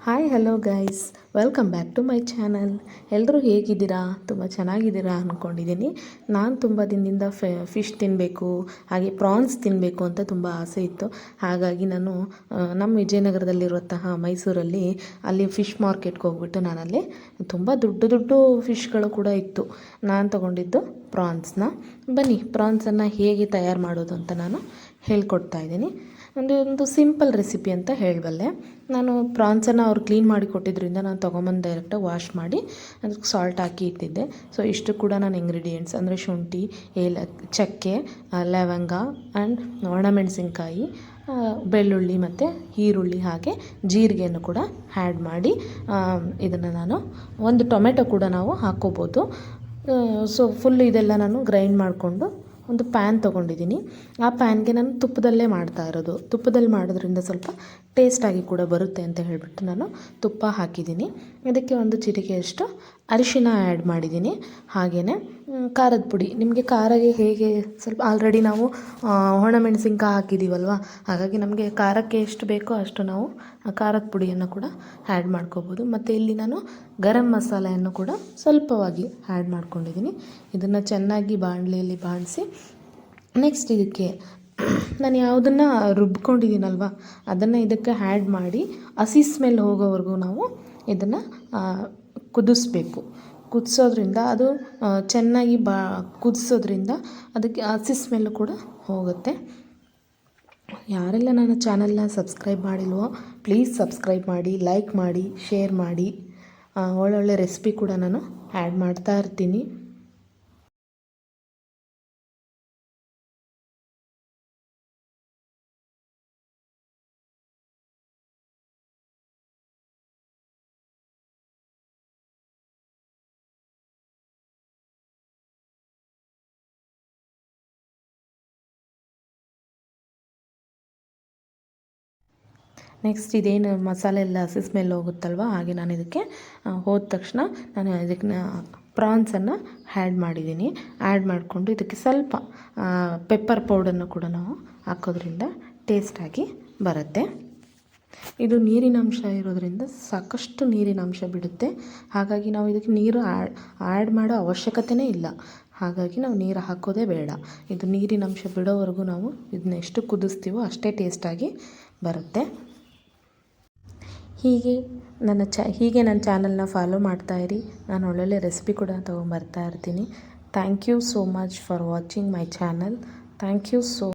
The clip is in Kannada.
Hi hello guys, welcome back to my channel. ಎಲ್ಲರೂ ಹೇಗಿದ್ದೀರಾ? ತುಂಬ ಚೆನ್ನಾಗಿದ್ದೀರಾ ಅಂದ್ಕೊಂಡಿದ್ದೀನಿ. ನಾನು ತುಂಬ ದಿನದಿಂದ ಫಿಶ್ ತಿನ್ನಬೇಕು, ಹಾಗೆ ಪ್ರಾನ್ಸ್ ತಿನ್ನಬೇಕು ಅಂತ ತುಂಬ ಆಸೆ ಇತ್ತು. ಹಾಗಾಗಿ ನಾನು ನಮ್ಮ ವಿಜಯನಗರದಲ್ಲಿರುವಂತಹ ಮೈಸೂರಲ್ಲಿ ಅಲ್ಲಿ ಫಿಶ್ ಮಾರ್ಕೆಟ್ಗೆ ಹೋಗ್ಬಿಟ್ಟು ನಾನಲ್ಲಿ ತುಂಬ ದೊಡ್ಡ ಫಿಶ್ಗಳು ಕೂಡ ಇತ್ತು. ನಾನು ತೊಗೊಂಡಿದ್ದು ಪ್ರಾನ್ಸ್ನ. ಬನ್ನಿ, ಪ್ರಾನ್ಸನ್ನು ಹೇಗೆ ತಯಾರು ಮಾಡೋದು ಅಂತ ನಾನು ಹೇಳ್ಕೊಡ್ತಾ ಇದ್ದೀನಿ. ಒಂದು ಸಿಂಪಲ್ ರೆಸಿಪಿ ಅಂತ ಹೇಳಬಲ್ಲೆ. ನಾನು ಪ್ರಾನ್ಸನ್ನು ಅವ್ರು ಕ್ಲೀನ್ ಮಾಡಿ ಕೊಟ್ಟಿದ್ದರಿಂದ ನಾನು ತೊಗೊಂಬಂದು ಡೈರೆಕ್ಟಾಗಿ ವಾಶ್ ಮಾಡಿ ಅದಕ್ಕೆ ಸಾಲ್ಟ್ ಹಾಕಿ ಇಟ್ಟಿದ್ದೆ. ಸೊ ಇಷ್ಟು ಕೂಡ ನಾನು ಇಂಗ್ರೀಡಿಯೆಂಟ್ಸ್ ಅಂದರೆ ಶುಂಠಿ, ಚಕ್ಕೆ, ಲವಂಗ ಆ್ಯಂಡ್ ಒಣಮೆಣಸಿನ್ಕಾಯಿ, ಬೆಳ್ಳುಳ್ಳಿ ಮತ್ತು ಈರುಳ್ಳಿ ಹಾಗೆ ಜೀರಿಗೆಯನ್ನು ಕೂಡ ಆ್ಯಡ್ ಮಾಡಿ ಇದನ್ನು ನಾನು ಒಂದು ಟೊಮೆಟೊ ಕೂಡ ನಾವು ಹಾಕ್ಕೋಬೋದು. ಸೊ ಫುಲ್ ಇದೆಲ್ಲ ನಾನು ಗ್ರೈಂಡ್ ಮಾಡಿಕೊಂಡು ಒಂದು ಪ್ಯಾನ್ ತೊಗೊಂಡಿದ್ದೀನಿ. ಆ ಪ್ಯಾನ್ಗೆ ನಾನು ತುಪ್ಪದಲ್ಲೇ ಮಾಡ್ತಾ ಇರೋದು. ತುಪ್ಪದಲ್ಲಿ ಮಾಡೋದ್ರಿಂದ ಸ್ವಲ್ಪ ಟೇಸ್ಟಾಗಿ ಕೂಡ ಬರುತ್ತೆ ಅಂತ ಹೇಳಿಬಿಟ್ಟು ನಾನು ತುಪ್ಪ ಹಾಕಿದ್ದೀನಿ. ಇದಕ್ಕೆ ಒಂದು ಚಿಟಿಕೆಯಷ್ಟು ಅರಿಶಿನ ಆ್ಯಡ್ ಮಾಡಿದ್ದೀನಿ. ಹಾಗೆಯೇ ಖಾರದ ಪುಡಿ, ನಿಮಗೆ ಖಾರಗೆ ಹೇಗೆ ಸ್ವಲ್ಪ ಆಲ್ರೆಡಿ ನಾವು ಒಣಮೆಣಸಿನ್ಕಾಯಿ ಹಾಕಿದ್ದೀವಲ್ವ, ಹಾಗಾಗಿ ನಮಗೆ ಖಾರಕ್ಕೆ ಎಷ್ಟು ಬೇಕೋ ಅಷ್ಟು ನಾವು ಖಾರದ ಪುಡಿಯನ್ನು ಕೂಡ ಆ್ಯಡ್ ಮಾಡ್ಕೋಬೋದು. ಮತ್ತು ಇಲ್ಲಿ ನಾನು ಗರಂ ಮಸಾಲೆಯನ್ನು ಕೂಡ ಸ್ವಲ್ಪವಾಗಿ ಆ್ಯಡ್ ಮಾಡ್ಕೊಂಡಿದ್ದೀನಿ. ಇದನ್ನು ಚೆನ್ನಾಗಿ ಬಾಣಲೆಯಲ್ಲಿ ಬಾಡಿಸಿ ನೆಕ್ಸ್ಟ್ ಇದಕ್ಕೆ ನಾನು ಯಾವುದನ್ನು ರುಬ್ಕೊಂಡಿದ್ದೀನಲ್ವ ಅದನ್ನು ಇದಕ್ಕೆ ಆ್ಯಡ್ ಮಾಡಿ ಹಸಿ ಸ್ಮೆಲ್ ಹೋಗೋವರೆಗೂ ನಾವು ಇದನ್ನು ಕುದಿಸ್ಬೇಕು. ಕುದಿಸೋದ್ರಿಂದ ಅದು ಚೆನ್ನಾಗಿ ಕುದಿಸೋದ್ರಿಂದ ಅದಕ್ಕೆ ಹಸಿ ಸ್ಮೆಲ್ಲು ಕೂಡ ಹೋಗುತ್ತೆ. ಯಾರೆಲ್ಲ ನನ್ನ ಚಾನಲ್ನ ಸಬ್ಸ್ಕ್ರೈಬ್ ಮಾಡಿಲ್ವೋ ಪ್ಲೀಸ್ ಸಬ್ಸ್ಕ್ರೈಬ್ ಮಾಡಿ, ಲೈಕ್ ಮಾಡಿ, ಶೇರ್ ಮಾಡಿ. ಒಳ್ಳೊಳ್ಳೆ ರೆಸಿಪಿ ಕೂಡ ನಾನು ಆ್ಯಡ್ ಮಾಡ್ತಾ ಇರ್ತೀನಿ. ನೆಕ್ಸ್ಟ್ ಇದೇನು ಮಸಾಲೆ ಎಲ್ಲ ಹಸಿ ಸ್ಮೆಲ್ ಹೋಗುತ್ತಲ್ವ, ಹಾಗೆ ನಾನು ಇದಕ್ಕೆ ಹೋದ ತಕ್ಷಣ ನಾನು ಇದಕ್ಕೆ ಪ್ರಾನ್ಸನ್ನು ಆ್ಯಡ್ ಮಾಡಿದ್ದೀನಿ. ಆ್ಯಡ್ ಮಾಡಿಕೊಂಡು ಇದಕ್ಕೆ ಸ್ವಲ್ಪ ಪೆಪ್ಪರ್ ಪೌಡರ್ನ ಕೂಡ ನಾವು ಹಾಕೋದ್ರಿಂದ ಟೇಸ್ಟಾಗಿ ಬರುತ್ತೆ. ಇದು ನೀರಿನಂಶ ಇರೋದರಿಂದ ಸಾಕಷ್ಟು ನೀರಿನಂಶ ಬಿಡುತ್ತೆ. ಹಾಗಾಗಿ ನಾವು ಇದಕ್ಕೆ ನೀರು ಆ್ಯಡ್ ಮಾಡೋ ಅವಶ್ಯಕತೆಯೇ ಇಲ್ಲ. ಹಾಗಾಗಿ ನಾವು ನೀರು ಹಾಕೋದೇ ಬೇಡ. ಇದು ನೀರಿನಂಶ ಬಿಡೋವರೆಗೂ ನಾವು ಇದನ್ನ ಎಷ್ಟು ಕುದಿಸ್ತೀವೋ ಅಷ್ಟೇ ಟೇಸ್ಟಾಗಿ ಬರುತ್ತೆ. ಹೀಗೆ ನನ್ನ ಚಾನಲ್ನ ಫಾಲೋ ಮಾಡ್ತಾಯಿರಿ. ನಾನು ಒಳ್ಳೊಳ್ಳೆ ರೆಸಿಪಿ ಕೂಡ ತೊಗೊಂಬರ್ತಾ ಇರ್ತೀನಿ. Thank you so much for watching my channel. Thank you so